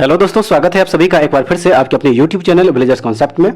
Hello दोस्तों, स्वागत है आप सभी का एक बार फिर से आपके अपने YouTube चैनल विलेजर्स कॉन्सेप्ट में।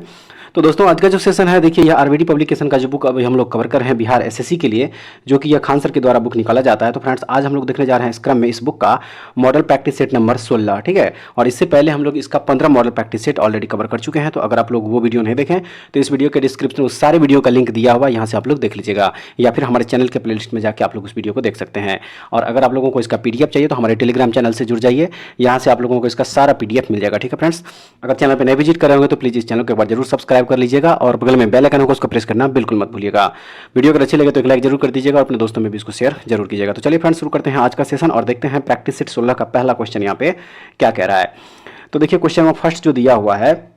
तो दोस्तों आज का जो सेशन है, देखिए यह आरवीडी पब्लिकेशन का जो बुक अभी हम लोग कवर कर रहे हैं बिहार एसएससी के लिए, जो कि यह खान सर के द्वारा बुक निकाला जाता है। तो फ्रेंड्स आज हम लोग देखने जा रहे हैं इस क्रम में इस बुक का मॉडल प्रैक्टिस सेट नंबर 16, ठीक है। और इससे पहले हम लोग इसका 15 model practice set already cover कर चुके हैं। तो अगर आप लोग वो वीडियो नहीं देखें तो इस वीडियो के डिस्क्रिप्शन में उस सारे वीडियो का लिंक दिया हुआ, यहाँ से आप लोग देख लीजिएगा, या फिर हमारे चैनल के प्लेलिस्ट में जाकर आप लोग उस वीडियो को देख सकते हैं। और अगर आप लोगों को इसका पीडीएफ चाहिए तो हमारे टेलीग्राम चैनल से जुड़ जाइए, यहाँ से आप लोगों को इसका सारा पीडीएफ मिल जाएगा, ठीक है फ्रेंड्स। अगर चैनल पर नए विजिट कर रहे होंगे तो प्लीज़ इस चैनल को एक बार जरूर सब्सक्राइब कर लीजिएगा और बगल में बेल आइकन होगा उसको प्रेस करना बिल्कुल मत भूलिएगा। वीडियो अगर अच्छी लगे तो एक लाइक जरूर कर दीजिएगा और अपने दोस्तों में भी इसको शेयर जरूर कीजिएगा। तो चलिए फ्रेंड्स शुरू करते हैं आज का सेशन और देखते हैं प्रैक्टिस सेट 16 का पहला क्वेश्चन यहाँ पे क्या कह रहा है। तो देखिए क्वेश्चन में फर्स्ट जो दिया हुआ है,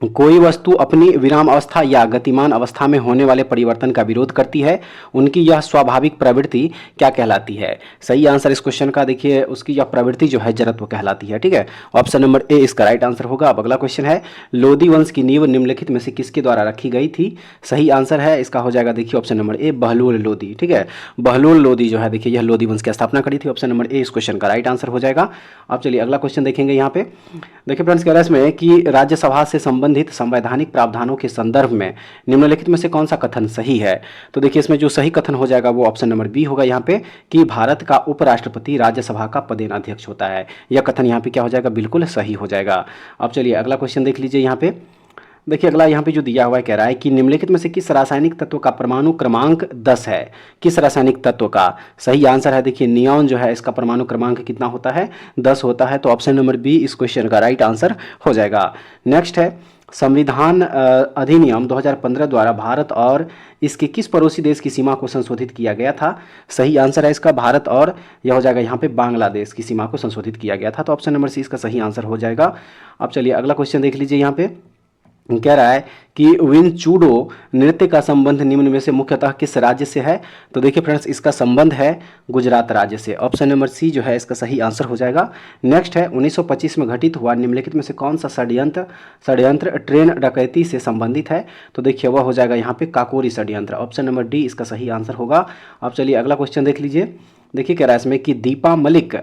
कोई वस्तु अपनी विराम अवस्था या गतिमान अवस्था में होने वाले परिवर्तन का विरोध करती है, उनकी यह स्वाभाविक प्रवृत्ति क्या कहलाती है। सही आंसर इस क्वेश्चन का देखिए उसकी यह प्रवृत्ति जो है जड़त्व कहलाती है, ठीक है। ऑप्शन नंबर ए इसका राइट आंसर होगा। अब अगला क्वेश्चन है, लोदी वंश की नींव निम्नलिखित में से किसके द्वारा रखी गई थी। सही आंसर है इसका हो जाएगा देखिए option number A Bahlol Lodi, ठीक है। बहलोल लोदी जो है देखिए यह लोदी वंश की स्थापना करी थी। ऑप्शन नंबर ए इस क्वेश्चन का राइट आंसर हो जाएगा। अब चलिए अगला क्वेश्चन देखेंगे यहाँ पे। देखिए फ्रेंड्स कह रहा है इसमें कि राज्यसभा से संबंधित संवैधानिक प्रावधानों के संदर्भ में निम्नलिखित में से कौन सा कथन सही है। तो देखिए इसमें जो सही कथन हो जाएगा वो ऑप्शन नंबर बी होगा यहाँ पे, कि भारत का उपराष्ट्रपति राज्यसभा का पदेन अध्यक्ष होता है। यह कथन यहाँ पे क्या हो जाएगा, बिल्कुल सही हो जाएगा। अब चलिए अगला क्वेश्चन देख लीजिए यहाँ पे। देखिए अगला यहाँ पे जो दिया हुआ है कह रहा है कि निम्नलिखित में से किस रासायनिक तत्व का परमाणु क्रमांक 10 है। किस रासायनिक तत्व का। सही आंसर है देखिए नियॉन जो है इसका परमाणु क्रमांक कितना होता है, 10 होता है। तो ऑप्शन नंबर बी इस क्वेश्चन का राइट आंसर हो जाएगा। नेक्स्ट है, संविधान अधिनियम 2015 द्वारा भारत और इसके किस पड़ोसी देश की सीमा को संशोधित किया गया था। सही आंसर है इसका भारत और यह हो जाएगा यहाँ पे बांग्लादेश की सीमा को संशोधित किया गया था। तो ऑप्शन नंबर सी इसका सही आंसर हो जाएगा। अब चलिए अगला क्वेश्चन देख लीजिए यहाँ पे। कह रहा है कि विनचूडो नृत्य का संबंध निम्न में से मुख्यतः किस राज्य से है। तो देखिए फ्रेंड्स इसका संबंध है गुजरात राज्य से। ऑप्शन नंबर सी जो है इसका सही आंसर हो जाएगा। नेक्स्ट है, 1925 में घटित हुआ निम्नलिखित में से कौन सा षड्यंत्र ट्रेन डकैती से संबंधित है। तो देखिए वह हो जाएगा यहाँ पे काकोरी षड्यंत्र। ऑप्शन नंबर डी इसका सही आंसर होगा। अब चलिए अगला क्वेश्चन देख लीजिए। देखिए कह रहा है इसमें कि दीपा मलिक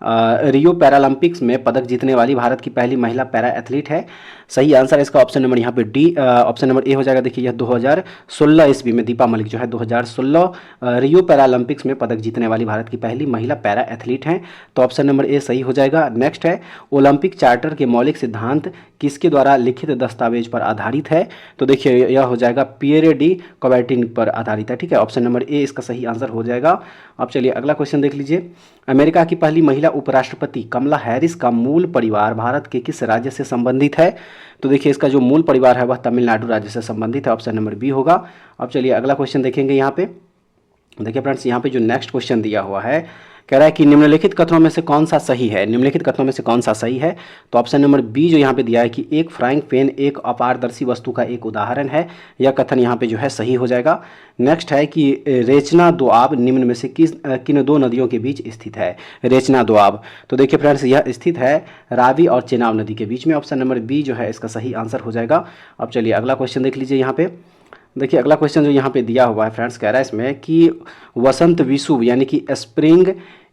रियो पैरालंपिक्स में पदक जीतने वाली भारत की पहली महिला पैरा एथलीट है। सही आंसर है इसका ऑप्शन नंबर यहाँ पे डी, ऑप्शन नंबर ए हो जाएगा। देखिए यह 2016 ईस्वी में दीपा मलिक जो है 2016 रियो पैरालंपिक्स में पदक जीतने वाली भारत की पहली महिला पैरा एथलीट हैं। तो ऑप्शन नंबर ए सही हो जाएगा। नेक्स्ट है, ओलंपिक चार्टर के मौलिक सिद्धांत किसके द्वारा लिखित दस्तावेज पर आधारित है। तो देखिए यह हो जाएगा पियरे डी कॉबर्टिन पर आधारित है, ठीक है। ऑप्शन नंबर ए इसका सही आंसर हो जाएगा। अब चलिए अगला क्वेश्चन देख लीजिए। अमेरिका की पहली महिला उपराष्ट्रपति कमला हैरिस का मूल परिवार भारत के किस राज्य से संबंधित है। तो देखिए इसका जो मूल परिवार है वह तमिलनाडु राज्य से संबंधित है। ऑप्शन नंबर बी होगा। अब चलिए अगला क्वेश्चन देखेंगे यहाँ पे। देखिए फ्रेंड्स यहाँ पे जो नेक्स्ट क्वेश्चन दिया हुआ है, कह रहा है कि निम्नलिखित कथनों में से कौन सा सही है। निम्नलिखित कथनों में से कौन सा सही है। तो ऑप्शन नंबर बी जो यहाँ पे दिया है कि एक फ्राइंग पैन एक अपारदर्शी वस्तु का एक उदाहरण है, यह कथन यहाँ पे जो है सही हो जाएगा। नेक्स्ट है कि रेचना दोआब निम्न में से किन दो नदियों के बीच स्थित है। रेचना दोआब, तो देखिए फ्रेंड्स यह स्थित है रावी और चेनाब नदी के बीच में। ऑप्शन नंबर बी जो है इसका सही आंसर हो जाएगा। अब चलिए अगला क्वेश्चन देख लीजिए यहाँ पे। देखिए अगला क्वेश्चन जो यहाँ पे दिया हुआ है फ्रेंड्स, कह रहा है इसमें कि वसंत विषुव यानी कि स्प्रिंग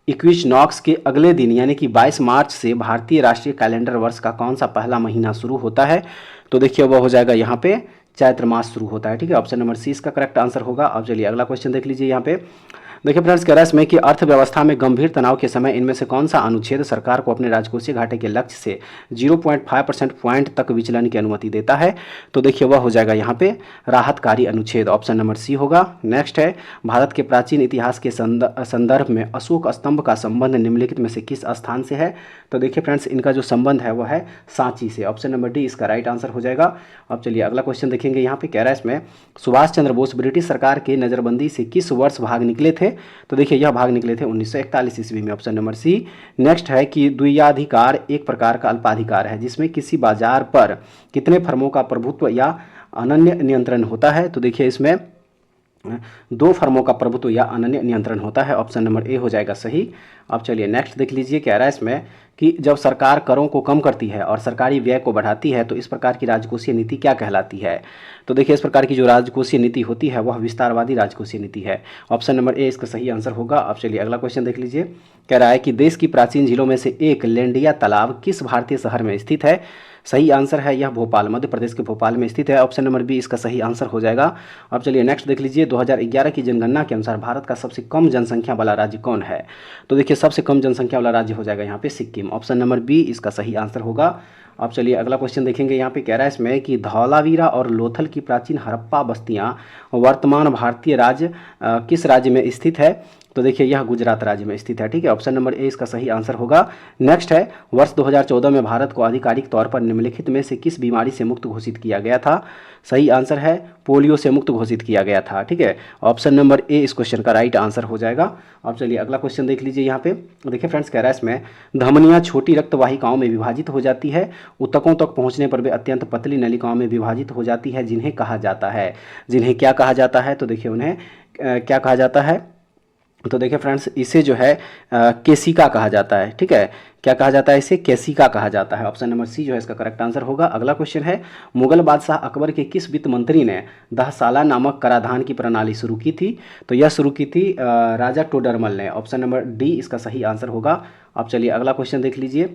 इक्विनॉक्स के अगले दिन यानी कि 22 मार्च से भारतीय राष्ट्रीय कैलेंडर वर्ष का कौन सा पहला महीना शुरू होता है। तो देखिए वह हो जाएगा यहाँ पे चैत्र मास शुरू होता है, ठीक है। ऑप्शन नंबर सी इसका करेक्ट आंसर होगा। अब चलिए अगला क्वेश्चन देख लीजिए यहाँ पे। देखिए फ्रेंड्स कह रहा है इसमें कि अर्थव्यवस्था में गंभीर तनाव के समय इनमें से कौन सा अनुच्छेद सरकार को अपने राजकोषीय घाटे के लक्ष्य से 0.5% पॉइंट तक विचलन की अनुमति देता है। तो देखिए वह हो जाएगा यहाँ पे राहतकारी अनुच्छेद। ऑप्शन नंबर सी होगा। नेक्स्ट है, भारत के प्राचीन इतिहास के संदर्भ में अशोक स्तंभ का संबंध निम्नलिखित में से किस स्थान से है। तो देखिए फ्रेंड्स इनका जो संबंध है वह है सांची से। ऑप्शन नंबर डी इसका राइट आंसर हो जाएगा। अब चलिए अगला क्वेश्चन देखेंगे यहाँ पे। कह रहा है इसमें सुभाष चंद्र बोस ब्रिटिश सरकार के नजरबंदी से किस वर्ष भाग निकले थे। तो देखिए यह भाग निकले थे 1941 ईस्वी में। Option number C. नेक्स्ट है कि द्वियाधिकार एक प्रकार का अल्पाधिकार है जिसमें किसी बाजार पर कितने फर्मों का प्रभुत्व या अनन्य नियंत्रण होता है। तो देखिए इसमें 2 फर्मों का प्रभुत्व या अनन्य नियंत्रण होता है। ऑप्शन नंबर ए हो जाएगा सही। अब चलिए नेक्स्ट देख लीजिए। कह रहा है इसमें कि जब सरकार करों को कम करती है और सरकारी व्यय को बढ़ाती है तो इस प्रकार की राजकोषीय नीति क्या कहलाती है? तो देखिए इस प्रकार की जो राजकोषीय नीति होती है वह विस्तारवादी राजकोषीय नीति है। ऑप्शन नंबर ए इसका सही आंसर होगा। अब चलिए अगला क्वेश्चन देख लीजिए। कह रहा है कि देश की प्राचीन झीलों में से एक लेंडिया तालाब किस भारतीय शहर में स्थित है? सही आंसर है यह भोपाल, मध्य प्रदेश के भोपाल में स्थित है। ऑप्शन नंबर बी इसका सही आंसर हो जाएगा। अब चलिए नेक्स्ट देख लीजिए। 2011 की जनगणना के अनुसार भारत का सबसे कम जनसंख्या वाला राज्य कौन है? तो देखिए सबसे कम जनसंख्या वाला राज्य हो जाएगा यहाँ पे सिक्किम। ऑप्शन नंबर बी इसका सही आंसर होगा। अब चलिए अगला क्वेश्चन देखेंगे। यहाँ पे कह रहा है इसमें कि धौलावीरा और लोथल की प्राचीन हड़प्पा बस्तियाँ वर्तमान भारतीय राज्य किस राज्य में स्थित है? तो देखिए यह गुजरात राज्य में स्थित है। ठीक है, ऑप्शन नंबर ए इसका सही आंसर होगा। नेक्स्ट है वर्ष 2014 में भारत को आधिकारिक तौर पर निम्नलिखित में से किस बीमारी से मुक्त घोषित किया गया था? सही आंसर है पोलियो से मुक्त घोषित किया गया था। ठीक है, ऑप्शन नंबर ए इस क्वेश्चन का राइट आंसर हो जाएगा। अब चलिए अगला क्वेश्चन देख लीजिए। यहाँ पे देखिए फ्रेंड्स कह रहा है इसमें धमनियाँ छोटी रक्त वाहिकाओं में विभाजित हो जाती है, ऊतकों तक पहुँचने पर वे अत्यंत पतली नलिकाओं में विभाजित हो जाती है, जिन्हें कहा जाता है, जिन्हें क्या कहा जाता है? तो देखिए उन्हें क्या कहा जाता है? तो देखिए फ्रेंड्स इसे जो है केसिका कहा जाता है। ठीक है, क्या कहा जाता है? इसे केसिका कहा जाता है। ऑप्शन नंबर सी जो है इसका करेक्ट आंसर होगा। अगला क्वेश्चन है मुगल बादशाह अकबर के किस वित्त मंत्री ने दहसाला नामक कराधान की प्रणाली शुरू की थी? तो यह शुरू की थी राजा टोडरमल ने। ऑप्शन नंबर डी इसका सही आंसर होगा। अब चलिए अगला क्वेश्चन देख लीजिए।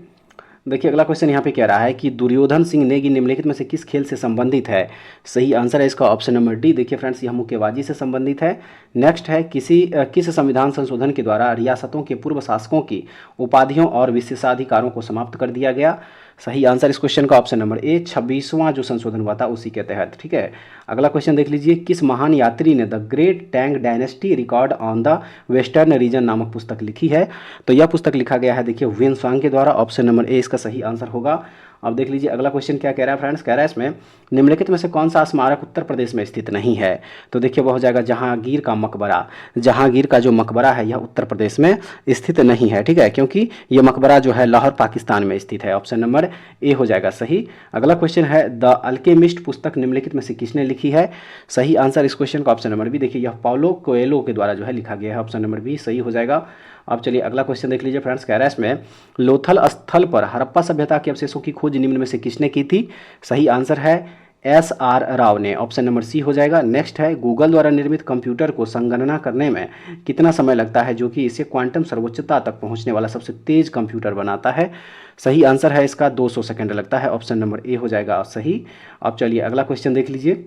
देखिए अगला क्वेश्चन यहाँ पे कह रहा है कि दुर्योधन सिंह नेगी निम्नलिखित में से किस खेल से संबंधित है? सही आंसर है इसका ऑप्शन नंबर डी। देखिए फ्रेंड्स यह मुक्केबाजी से संबंधित है। नेक्स्ट है किस संविधान संशोधन के द्वारा रियासतों के पूर्व शासकों की उपाधियों और विशेषाधिकारों को समाप्त कर दिया गया? सही आंसर इस क्वेश्चन का ऑप्शन नंबर ए 26वां जो संशोधन हुआ था उसी के तहत। ठीक है, अगला क्वेश्चन देख लीजिए। किस महान यात्री ने the great Tang dynasty record on the western region नामक पुस्तक लिखी है? तो यह पुस्तक लिखा गया है देखिए हुएन सांग के द्वारा। ऑप्शन नंबर ए इसका सही आंसर होगा। अब देख लीजिए अगला क्वेश्चन क्या कह रहा है फ्रेंड्स। कह रहा है इसमें निम्नलिखित में से कौन सा स्मारक उत्तर प्रदेश में स्थित नहीं है? तो देखिए वह हो जाएगा जहांगीर का मकबरा। जहांगीर का जो मकबरा है यह उत्तर प्रदेश में स्थित नहीं है। ठीक है, क्योंकि यह मकबरा जो है लाहौर पाकिस्तान में स्थित है। ऑप्शन नंबर ए हो जाएगा सही। अगला क्वेश्चन है द अल्केमिस्ट पुस्तक निम्नलिखित में से किसने लिखी है? सही आंसर इस क्वेश्चन का ऑप्शन नंबर बी। देखिए यह पाउलो कोएलो के द्वारा जो है लिखा गया है। ऑप्शन नंबर बी सही हो जाएगा। अब चलिए अगला क्वेश्चन देख लीजिए फ्रेंड्स। कह रहा है इसमें लोथल स्थल पर हड़प्पा सभ्यता के अवशेषों की खोज निम्न में से किसने की थी? सही आंसर है SR राव ने। ऑप्शन नंबर सी हो जाएगा। नेक्स्ट है गूगल द्वारा निर्मित कंप्यूटर को संगणना करने में कितना समय लगता है, जो कि इसे क्वांटम सर्वोच्चता तक पहुंचने वाला सबसे तेज कंप्यूटर बनाता है? सही आंसर है इसका 200 सेकंड लगता है। ऑप्शन नंबर ए हो जाएगा सही। अब चलिए अगला क्वेश्चन देख लीजिए।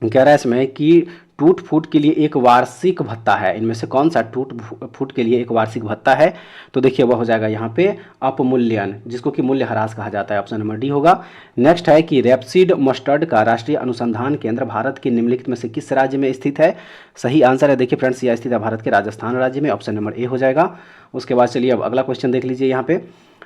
कह रहा है इसमें कि टूट फूट के लिए एक वार्षिक भत्ता है, इनमें से कौन सा टूट फूट के लिए एक वार्षिक भत्ता है? तो देखिए वह हो जाएगा यहाँ पे अपमूल्यन, जिसको कि मूल्य ह्रास कहा जाता है। ऑप्शन नंबर डी होगा। नेक्स्ट है कि रेपसीड मस्टर्ड का राष्ट्रीय अनुसंधान केंद्र भारत के निम्नलिखित में से किस राज्य में स्थित है? सही आंसर है देखिए फ्रेंड्स यह स्थित है भारत के राजस्थान राज्य में। ऑप्शन नंबर ए हो जाएगा। उसके बाद चलिए अब अगला क्वेश्चन देख लीजिए। यहाँ पे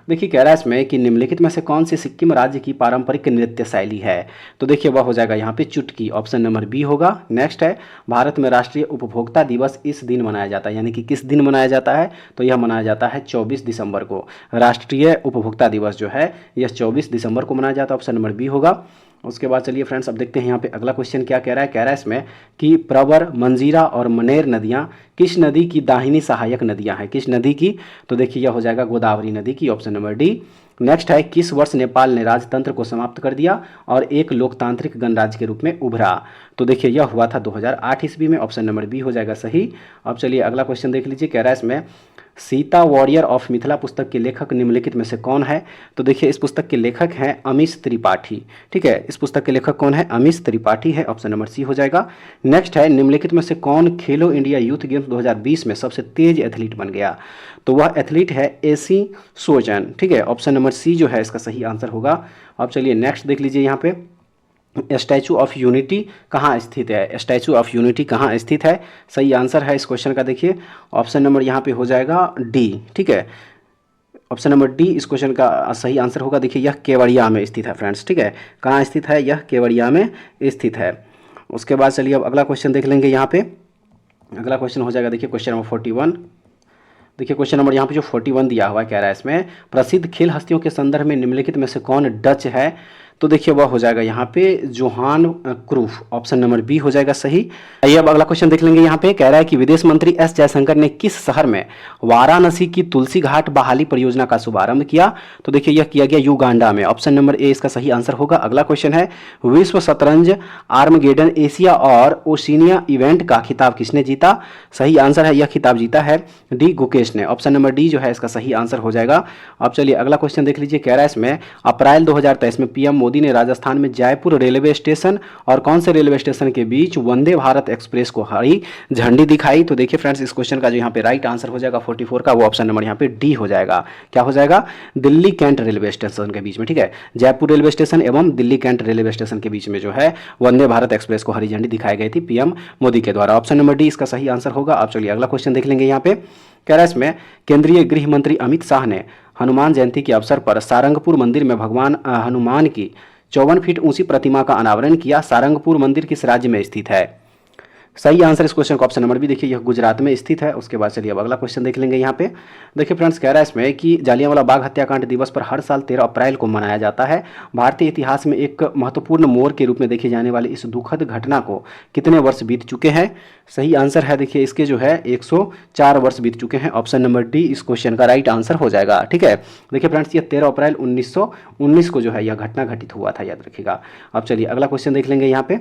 देखिए कह रहा है इसमें कि निम्नलिखित में से कौन सी सिक्किम राज्य की पारंपरिक नृत्य शैली है? तो देखिए वह हो जाएगा यहाँ पे चुटकी। ऑप्शन नंबर बी होगा। नेक्स्ट है भारत में राष्ट्रीय उपभोक्ता दिवस इस दिन मनाया जाता है, यानी कि किस दिन मनाया जाता है? तो यह मनाया जाता है 24 दिसंबर को। राष्ट्रीय उपभोक्ता दिवस जो है यह 24 दिसंबर को मनाया जाता है। ऑप्शन नंबर बी होगा। उसके बाद चलिए फ्रेंड्स अब देखते हैं यहाँ पे अगला क्वेश्चन क्या कह रहा है। कह रहा है इसमें कि प्रवर, मंजीरा और मनेर नदियाँ किस नदी की दाहिनी सहायक नदियाँ हैं? किस नदी की? तो देखिए यह हो जाएगा गोदावरी नदी की। Option number D. नेक्स्ट है किस वर्ष नेपाल ने राजतंत्र को समाप्त कर दिया और एक लोकतांत्रिक गणराज्य के रूप में उभरा? तो देखिए यह हुआ था 2008 ईस्वी में। ऑप्शन नंबर बी हो जाएगा सही। अब चलिए अगला क्वेश्चन देख लीजिए। कह रहा है इसमें सीता वॉरियर ऑफ मिथिला पुस्तक के लेखक निम्नलिखित में से कौन है? तो देखिए इस पुस्तक के लेखक हैं अमीश त्रिपाठी। ठीक है, इस पुस्तक के लेखक कौन है? अमीश त्रिपाठी है। ऑप्शन नंबर सी हो जाएगा। नेक्स्ट है निम्नलिखित में से कौन खेलो इंडिया यूथ गेम्स 2020 में सबसे तेज एथलीट बन गया? तो वह एथलीट है एसी सोजन। ठीक है, ऑप्शन नंबर सी जो है इसका सही आंसर होगा। अब चलिए नेक्स्ट देख लीजिए। यहाँ पे स्टैचू ऑफ यूनिटी कहाँ स्थित है? स्टैचू ऑफ यूनिटी कहाँ स्थित है? सही आंसर है इस क्वेश्चन का देखिए ऑप्शन नंबर यहाँ पे हो जाएगा डी। ठीक है, ऑप्शन नंबर डी इस क्वेश्चन का सही आंसर होगा। देखिए यह केवड़िया में स्थित है फ्रेंड्स। ठीक है, कहाँ स्थित है? यह केवड़िया में स्थित है। उसके बाद चलिए अब अगला क्वेश्चन देख लेंगे। यहाँ पे अगला क्वेश्चन हो जाएगा देखिए क्वेश्चन नंबर 41। देखिए क्वेश्चन नंबर यहाँ पे जो 41 दिया हुआ है, कह रहा है इसमें प्रसिद्ध खेल हस्तियों के संदर्भ में निम्नलिखित में से कौन डच है? तो देखिए वह हो जाएगा यहाँ पे जोहान क्रूफ, ऑप्शन नंबर बी हो जाएगा सही। आइए अब अगला क्वेश्चन देख लेंगे। यहाँ पे कह रहा है कि विदेश मंत्री एस जयशंकर ने किस शहर में वाराणसी की तुलसी घाट बहाली परियोजना का शुभारंभ किया? तो देखिए यह किया गया युगांडा में, ऑप्शन नंबर ए इसका सही आंसर होगा। अगला क्वेश्चन है विश्व शतरंज आर्मगेडन एशिया और ओशिनिया इवेंट का खिताब किसने जीता? सही आंसर है, यह खिताब जीता है डी गुकेश ने, ऑप्शन नंबर डी जो है इसका सही आंसर हो जाएगा। अब चलिए अगला क्वेश्चन देख लीजिए। कह रहा है इसमें अप्रैल 2023 में पीएम मोदी ने राजस्थान में जयपुर रेलवे स्टेशन और कौन से रेलवे स्टेशन के बीच वंदे भारत एक्सप्रेस को हरी झंडी दिखाई? तो देखिए फ्रेंड्स इस क्वेश्चन का जो यहाँ पे राइट आंसर हो जाएगा 44 का, वो ऑप्शन नंबर यहाँ पे डी हो जाएगा। क्या हो जाएगा? दिल्ली कैंट रेलवे स्टेशन के बीच में, ठीक है, जयपुर रेलवे स्टेशन एवं दिल्ली कैंट रेलवे स्टेशन के बीच में जो है वंदे भारत एक्सप्रेस को हरी झंडी दिखाई गई थी पीएम मोदी के द्वारा, ऑप्शन नंबर डी इसका सही आंसर होगा। अब चलिए अगला क्वेश्चन देख लेंगे। यहाँ पे कह रहा है इसमें केंद्रीय गृह मंत्री अमित शाह ने हनुमान जयंती के अवसर पर सारंगपुर मंदिर में भगवान हनुमान की 54 फीट ऊंची प्रतिमा का अनावरण किया। सारंगपुर मंदिर किस राज्य में स्थित है? सही आंसर इस क्वेश्चन का ऑप्शन नंबर बी, देखिए यह गुजरात में स्थित है। उसके बाद चलिए अब अगला क्वेश्चन देख लेंगे। यहाँ पे देखिए फ्रेंड्स कह रहा है इसमें कि जालियांवाला बाग हत्याकांड दिवस पर हर साल 13 अप्रैल को मनाया जाता है। भारतीय इतिहास में एक महत्वपूर्ण मोड़ के रूप में देखी जाने वाली इस दुखद घटना को कितने वर्ष बीत चुके हैं? सही आंसर है देखिए इसके जो है 104 वर्ष बीत चुके हैं, ऑप्शन नंबर डी इस क्वेश्चन का राइट आंसर हो जाएगा। ठीक है, देखिए फ्रेंड्स ये 13 अप्रैल 1919 को जो है यह घटना घटित हुआ था, याद रखिएगा। अब चलिए अगला क्वेश्चन देख लेंगे। यहाँ पे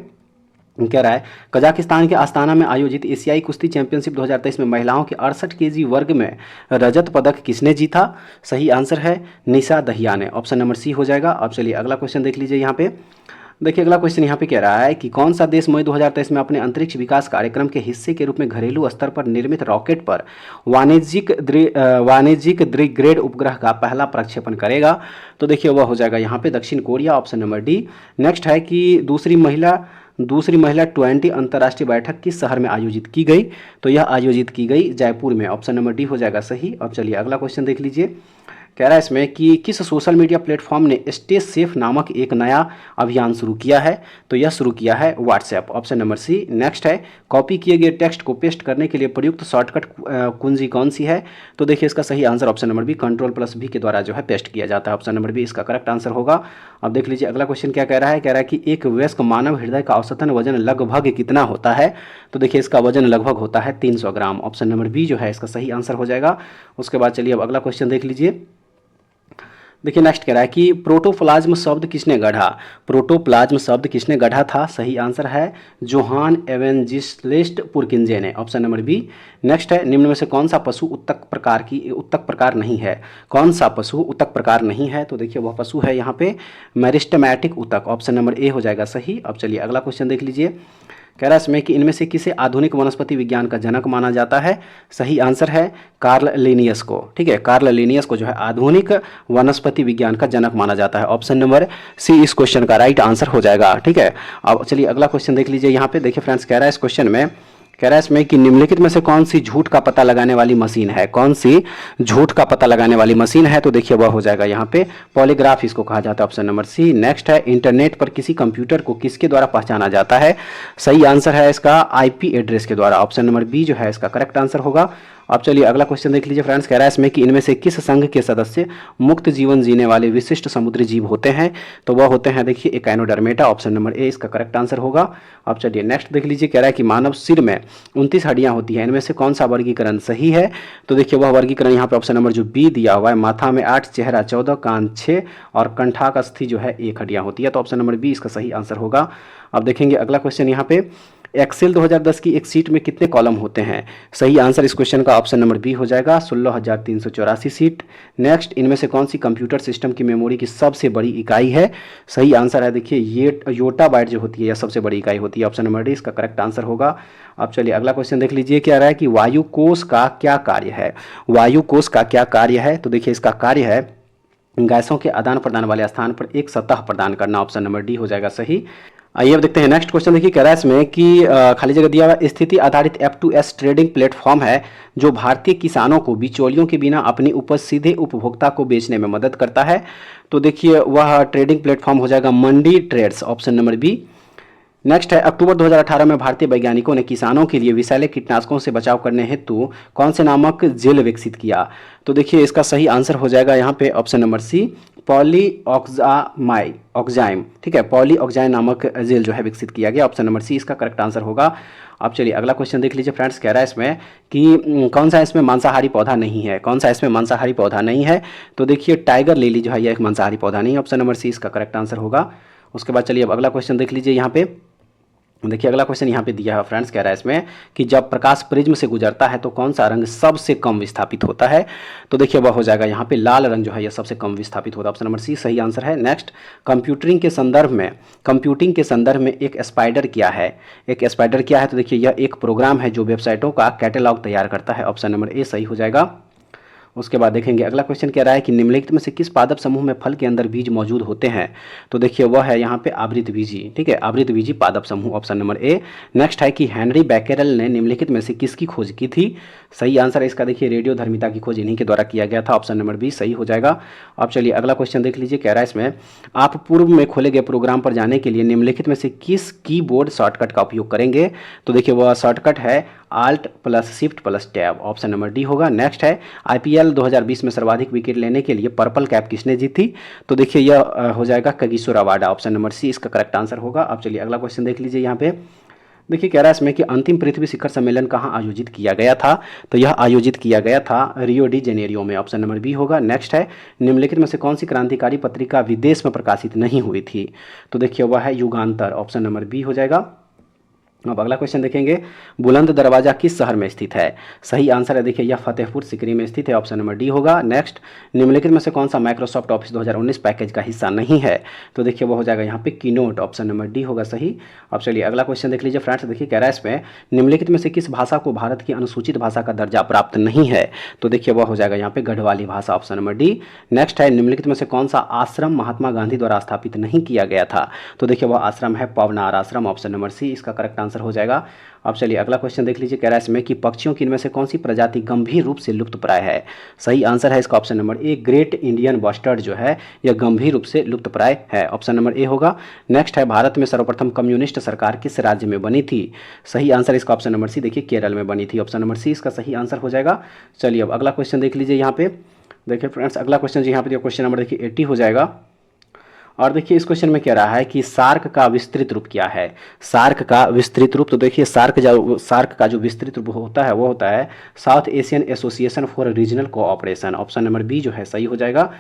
कह रहा है कजाकिस्तान के आस्ताना में आयोजित एशियाई कुश्ती चैंपियनशिप 2023 में महिलाओं के 68 केजी वर्ग में रजत पदक किसने जीता? सही आंसर है निशा दहिया ने, ऑप्शन नंबर सी हो जाएगा। अब चलिए अगला क्वेश्चन देख लीजिए। यहाँ पे देखिए अगला क्वेश्चन यहाँ पे कह रहा है कि कौन सा देश मई 2023 में अपने अंतरिक्ष विकास कार्यक्रम के हिस्से के रूप में घरेलू स्तर पर निर्मित रॉकेट पर वाणिज्यिक द्विग्रेड उपग्रह का पहला प्रक्षेपण करेगा? तो देखिए वह हो जाएगा यहाँ पे दक्षिण Korea, option number D. Next है कि दूसरी महिला 20 अंतर्राष्ट्रीय बैठक किस शहर में आयोजित की गई? तो यह आयोजित की गई जयपुर में, ऑप्शन नंबर डी हो जाएगा सही। अब चलिए अगला क्वेश्चन देख लीजिए। कह रहा है इसमें कि किस सोशल मीडिया प्लेटफॉर्म ने स्टे सेफ नामक एक नया अभियान शुरू किया है? तो यह शुरू किया है WhatsApp, option number C. Next है कॉपी किए गए टेक्स्ट को पेस्ट करने के लिए प्रयुक्त शॉर्टकट कुंजी कौन सी है? तो देखिए इसका सही answer option number B Ctrl+V के द्वारा जो है पेस्ट किया जाता है, ऑप्शन नंबर बी इसका करेक्ट आंसर होगा। अब देख लीजिए अगला क्वेश्चन क्या कह रहा है। कह रहा है कि एक वयस्क मानव हृदय का औसतन वजन लगभग कितना होता है? तो देखिए इसका वजन लगभग होता है 300 ग्राम, ऑप्शन नंबर बी जो है इसका सही आंसर हो जाएगा। उसके बाद चलिए अब अगला क्वेश्चन देख लीजिए। देखिए नेक्स्ट कह रहा है कि प्रोटोप्लाज्म शब्द किसने गढ़ा? प्रोटोप्लाज्म शब्द किसने गढ़ा था? सही आंसर है जोहान एवेंजेलिस्ट पुरकिंजे ने, ऑप्शन नंबर बी। नेक्स्ट है निम्न में से कौन सा पशु उत्तक प्रकार नहीं है? कौन सा पशु उत्तक प्रकार नहीं है? तो देखिए वह पशु है यहाँ पे मेरिस्टेमेटिक उत्तक, ऑप्शन नंबर ए हो जाएगा सही। अब चलिए अगला क्वेश्चन देख लीजिए। कह रहा है इसमें कि इनमें से किसे आधुनिक वनस्पति विज्ञान का जनक माना जाता है? सही आंसर है कार्ल लिनियस को, ठीक है, कार्ल लिनियस को जो है आधुनिक वनस्पति विज्ञान का जनक माना जाता है, ऑप्शन नंबर सी इस क्वेश्चन का राइट आंसर हो जाएगा। ठीक है, अब चलिए अगला क्वेश्चन देख लीजिए। यहाँ पे देखिए फ्रेंड्स कह रहा है इस क्वेश्चन में, कह रहा है इसमें कि निम्नलिखित में से कौन सी झूठ का पता लगाने वाली मशीन है? कौन सी झूठ का पता लगाने वाली मशीन है? तो देखिए वह हो जाएगा यहाँ पे पॉलीग्राफ इसको कहा जाता है, ऑप्शन नंबर सी। नेक्स्ट है इंटरनेट पर किसी कंप्यूटर को किसके द्वारा पहचाना जाता है? सही आंसर है इसका आईपी एड्रेस के द्वारा, ऑप्शन नंबर बी जो है इसका करेक्ट आंसर होगा। अब चलिए अगला क्वेश्चन देख लीजिए फ्रेंड्स। कह रहा है इसमें कि इनमें से किस संघ के सदस्य मुक्त जीवन जीने वाले विशिष्ट समुद्री जीव होते हैं? तो वह होते हैं देखिए एकाइनोडर्मेटा, ऑप्शन नंबर ए इसका करेक्ट आंसर होगा। अब चलिए नेक्स्ट देख लीजिए। कह रहा है कि मानव सिर में 29 हड्डियां होती हैं, इनमें से कौन सा वर्गीकरण सही है? तो देखिए वह वर्गीकरण यहाँ पे ऑप्शन नंबर जो बी दिया हुआ है, माथा में 8, चेहरा 14, कान 6 और कंठाकस्थि जो है 1 हड्डियां होती है, तो ऑप्शन नंबर बी इसका सही आंसर होगा। अब देखेंगे अगला क्वेश्चन यहाँ पे, एक्सेल 2010 की एक सीट में कितने कॉलम होते हैं? सही आंसर इस क्वेश्चन का ऑप्शन नंबर बी हो जाएगा 16,384 सीट। नेक्स्ट इनमें से कौन सी कंप्यूटर सिस्टम की मेमोरी की सबसे बड़ी इकाई है? सही आंसर है देखिए ये योटाबाइट जो होती है यह सबसे बड़ी इकाई होती है, ऑप्शन नंबर डी इसका करेक्ट आंसर होगा। अब चलिए अगला क्वेश्चन देख लीजिए। क्या रहा है कि वायु कोष का क्या कार्य है? वायु कोष का क्या कार्य है? तो देखिए इसका कार्य है गैसों के आदान प्रदान वाले स्थान पर एक सतह प्रदान करना, ऑप्शन नंबर डी हो जाएगा सही। आइए अब देखते हैं नेक्स्ट क्वेश्चन। देखिए कह रहा है इसमें कि खाली जगह दिया हुआ स्थिति आधारित F2S ट्रेडिंग प्लेटफॉर्म है जो भारतीय किसानों को बिचौलियों के बिना अपनी उपज सीधे उपभोक्ता को बेचने में मदद करता है। तो देखिए वह ट्रेडिंग प्लेटफॉर्म हो जाएगा mandi trades, option number B. Next है अक्टूबर 2018 में भारतीय वैज्ञानिकों ने किसानों के लिए विषैले कीटनाशकों से बचाव करने हेतु कौन से नामक जेल विकसित किया? तो देखिए इसका सही आंसर हो जाएगा यहाँ पे ऑप्शन नंबर सी ऑक्जाइम, ठीक है, पॉलीऑक्साइन नामक जेल जो है विकसित किया गया। ऑप्शन नंबर सी इसका करेक्ट आंसर होगा। अब चलिए अगला क्वेश्चन देख लीजिए फ्रेंड्स, कह रहा है इसमें कि कौन सा इसमें मांसाहारी पौधा नहीं है, कौन सा इसमें मांसाहारी पौधा नहीं है। तो देखिए टाइगर लिली जो है यह एक मांसाहारी पौधा नहीं है। ऑप्शन नंबर सी इसका करेक्ट आंसर होगा। उसके बाद चलिए अब अगला क्वेश्चन देख लीजिए यहाँ पे। देखिए अगला क्वेश्चन यहाँ पे दिया है फ्रेंड्स, कह रहा है इसमें कि जब प्रकाश प्रिज्म से गुजरता है तो कौन सा रंग सबसे कम विस्थापित होता है। तो देखिए वह हो जाएगा यहाँ पे लाल रंग जो है यह सबसे कम विस्थापित होता है। ऑप्शन नंबर सी सही आंसर है। नेक्स्ट, कंप्यूटिंग के संदर्भ में एक स्पाइडर क्या है, एक स्पाइडर क्या है। तो देखिए यह एक प्रोग्राम है जो वेबसाइटों का कैटलॉग तैयार करता है। ऑप्शन नंबर ए सही हो जाएगा। उसके बाद देखेंगे अगला क्वेश्चन कह रहा है कि निम्नलिखित में से किस पादप समूह में फल के अंदर बीज मौजूद होते हैं। तो देखिए वह है यहाँ पे आवृतबीजी, ठीक है, आवृतबीजी पादप समूह। Option number A. नेक्स्ट है कि हेनरी बैकेरल ने निम्नलिखित में से किसकी खोज की थी। सही आंसर है इसका देखिए रेडियोधर्मिता की खोज इन्हीं के द्वारा किया गया था। ऑप्शन नंबर बी सही हो जाएगा। अब चलिए अगला क्वेश्चन देख लीजिए, कह रहा है इसमें आप पूर्व में खोले गए प्रोग्राम पर जाने के लिए निम्नलिखित में से किस कीबोर्ड शॉर्टकट का उपयोग करेंगे। तो देखिए वह शॉर्टकट है Alt plus shift plus tab. Option number D होगा। नेक्स्ट है IPL 2020 में सर्वाधिक विकेट लेने के लिए पर्पल कैप किसने जीती। तो देखिए यह हो जाएगा Kagiso Rabada. Option number C इसका करेक्ट आंसर होगा। अब चलिए अगला क्वेश्चन देख लीजिए यहाँ पे। देखिए कह रहा है इसमें कि अंतिम पृथ्वी शिखर सम्मेलन कहाँ आयोजित किया गया था। तो यह आयोजित किया गया था रियो डी जेनेरियो में। ऑप्शन नंबर बी होगा। नेक्स्ट है निम्नलिखित में से कौन सी क्रांतिकारी पत्रिका विदेश में प्रकाशित नहीं हुई थी। तो देखिए वह है युगांतर। ऑप्शन नंबर बी हो जाएगा। अब अगला क्वेश्चन देखेंगे, बुलंद दरवाजा किस शहर में स्थित है। सही आंसर है देखिए यह फतेहपुर सीकरी में स्थित है। ऑप्शन नंबर डी होगा। नेक्स्ट, निम्नलिखित में से कौन सा माइक्रोसॉफ्ट ऑफिस 2019 पैकेज का हिस्सा नहीं है। तो देखिए वो हो जाएगा यहाँ पे कीनोट। ऑप्शन नंबर डी होगा सही। अब चलिए अगला क्वेश्चन देख लीजिए फ्रेंड्स। देखिए कह रहा है इसमें निम्नलिखित में से किस भाषा को भारत की अनुसूचित भाषा का दर्जा प्राप्त नहीं है। तो देखिए वह हो जाएगा यहाँ पे गढ़वाली भाषा। Option number D. नेक्स्ट है निम्नलिखित में से कौन सा आश्रम महात्मा गांधी द्वारा स्थापित नहीं किया गया था। तो देखिए वह आश्रम है पवनार आश्रम। ऑप्शन नंबर सी इसका करेक्ट आंसर हो जाएगा। अब चलिए अगला क्वेश्चन देख लीजिए, कह रहा है इसमें कि पक्षियों की इनमें से कौन सी प्रजाति गंभीर रूप से लुप्तप्राय है। सही आंसर है इसका option number A, great Indian bustard जो है यह गंभीर रूप से लुप्तप्राय है। ऑप्शन नंबर ए होगा। नेक्स्ट है भारत में सर्वप्रथम कम्युनिस्ट सरकार किस राज्य में बनी थी। सही आंसर इसका ऑप्शन नंबर सी देखिए केरल में बनी थी। ऑप्शन नंबर सी इसका सही आंसर हो जाएगा। चलिए अब अगला क्वेश्चन देख लीजिए यहाँ पे। देखिए फ्रेंड्स अगला क्वेश्चन यहाँ पे क्वेश्चन नंबर देखिए 80 हो जाएगा। और देखिए इस क्वेश्चन में कह रहा है कि सार्क का विस्तृत रूप क्या है। सार्क का विस्तृत रूप, तो देखिए सार्क का जो विस्तृत रूप होता है वो होता है South Asian Association for Regional Cooperation. Option number B जो है सही हो जाएगा।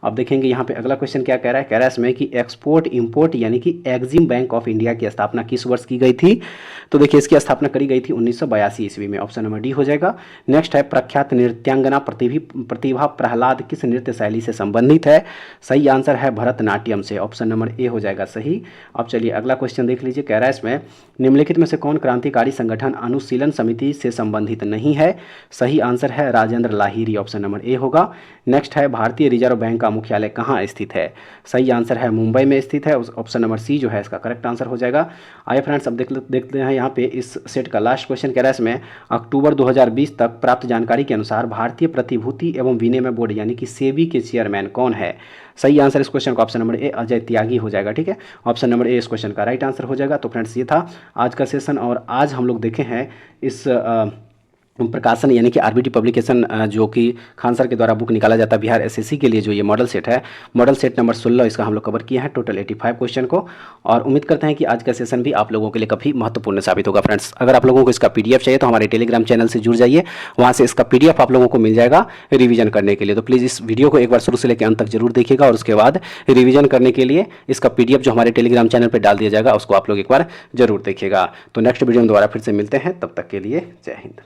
अब देखेंगे यहाँ पे अगला क्वेश्चन क्या कह रहा है। कह रहा है इसमें कि एक्सपोर्ट इंपोर्ट यानी कि एग्जिम बैंक ऑफ इंडिया की स्थापना किस वर्ष की गई थी। तो देखिए इसकी स्थापना करी गई थी 1982 ईस्वी में। ऑप्शन नंबर डी हो जाएगा। नेक्स्ट है प्रख्यात नृत्यांगना प्रतिभा प्रहलाद किस नृत्य शैली से संबंधित है। सही आंसर है भरतनाट्यम से। ऑप्शन नंबर ए हो जाएगा सही। अब चलिए अगला क्वेश्चन देख लीजिए, कह रहा है इसमें निम्नलिखित में से कौन क्रांतिकारी संगठन अनुशीलन समिति से संबंधित नहीं है। सही आंसर है Rajendra Lahiri. Option number A होगा। नेक्स्ट है भारतीय रिजर्व बैंक का मुख्यालय कहाँ स्थित है। सही आंसर है मुंबई में स्थित है। ऑप्शन नंबर सी जो है इसका करेक्ट आंसर हो जाएगा। आइए फ्रेंड्स अब देखते हैं यहाँ पे इस सेट का लास्ट क्वेश्चन। कह रहा है इसमें अक्टूबर 2020 तक प्राप्त जानकारी के अनुसार भारतीय प्रतिभूति एवं विनिमय बोर्ड यानी कि सेबी के चेयरमैन कौन है। सही आंसर इस क्वेश्चन का option number A Ajay Tyagi हो जाएगा। ठीक है, ऑप्शन नंबर ए इस क्वेश्चन का राइट आंसर हो जाएगा। तो फ्रेंड्स ये था आज का सेशन और आज हम लोग देखे हैं इस प्रकाशन यानी कि आरबीटी पब्लिकेशन जो कि खान सर के द्वारा बुक निकाला जाता है बिहार एसएससी के लिए, जो ये मॉडल सेट है, मॉडल सेट नंबर 16 इसका हम लोग कवर किए हैं टोटल 85 क्वेश्चन को। और उम्मीद करते हैं कि आज का सेशन भी आप लोगों के लिए काफ़ी महत्वपूर्ण साबित होगा। फ्रेंड्स अगर आप लोगों को इसका पीडीएफ चाहिए तो हमारे टेलीग्राम चैनल से जुड़ जाइए, वहाँ से इसका पीडीएफ आप लोगों को मिल जाएगा रिवीजन करने के लिए। तो प्लीज़ इस वीडियो को एक बार शुरू से लेकर अंत तक जरूर देखिएगा और उसके बाद रिवीजन करने के लिए इसका पीडीएफ जो हमारे टेलीग्राम चैनल पर डाल दिया जाएगा उसको आप लोग एक बार जरूर देखिएगा। तो नेक्स्ट वीडियो में दोबारा फिर से मिलते हैं, तब तक के लिए जय हिंद।